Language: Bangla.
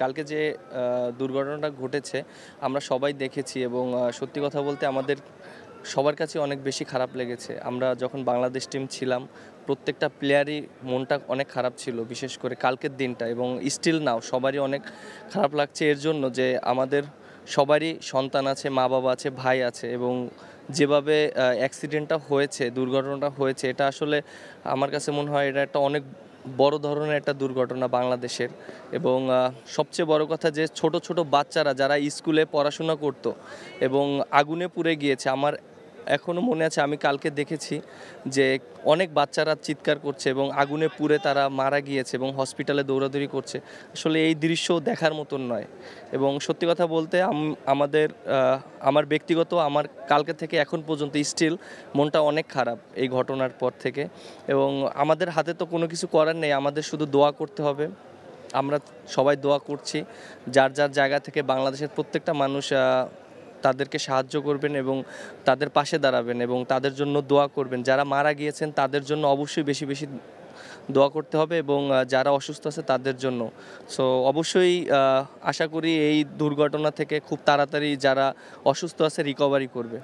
কালকে যে দুর্ঘটনাটা ঘটেছে আমরা সবাই দেখেছি এবং সত্যি কথা বলতে আমাদের সবার কাছে অনেক বেশি খারাপ লেগেছে। আমরা যখন বাংলাদেশ টিম ছিলাম প্রত্যেকটা প্লেয়ারই মনটা অনেক খারাপ ছিল, বিশেষ করে কালকের দিনটা, এবং স্টিল নাও সবারই অনেক খারাপ লাগছে এর জন্য যে আমাদের সবারই সন্তান আছে, মা বাবা আছে, ভাই আছে, এবং যেভাবে অ্যাক্সিডেন্টটা হয়েছে, দুর্ঘটনাটা হয়েছে, এটা আসলে আমার কাছে মনে হয় এটা একটা অনেক বড় ধরনের একটা দুর্ঘটনা বাংলাদেশের। এবং সবচেয়ে বড় কথা যে ছোট ছোট বাচ্চারা যারা স্কুলে পড়াশোনা করতো এবং আগুনে পুড়ে গিয়েছে। আমার এখনও মনে আছে, আমি কালকে দেখেছি যে অনেক বাচ্চারা চিৎকার করছে এবং আগুনে পুড়ে তারা মারা গিয়েছে এবং হসপিটালে দৌড়াদৌড়ি করছে। আসলে এই দৃশ্য দেখার মতন নয়। এবং সত্যি কথা বলতে আমার ব্যক্তিগত আমার কালকে থেকে এখন পর্যন্ত স্টিল মনটা অনেক খারাপ এই ঘটনার পর থেকে। এবং আমাদের হাতে তো কোনো কিছু করার নেই, আমাদের শুধু দোয়া করতে হবে। আমরা সবাই দোয়া করছি, যার যার জায়গা থেকে বাংলাদেশের প্রত্যেকটা মানুষ তাদেরকে সাহায্য করবেন এবং তাদের পাশে দাঁড়াবেন এবং তাদের জন্য দোয়া করবেন। যারা মারা গিয়েছেন তাদের জন্য অবশ্যই বেশি বেশি দোয়া করতে হবে এবং যারা অসুস্থ আছে তাদের জন্য। সো অবশ্যই আশা করি এই দুর্ঘটনা থেকে খুব তাড়াতাড়ি যারা অসুস্থ আছে রিকভারি করবে।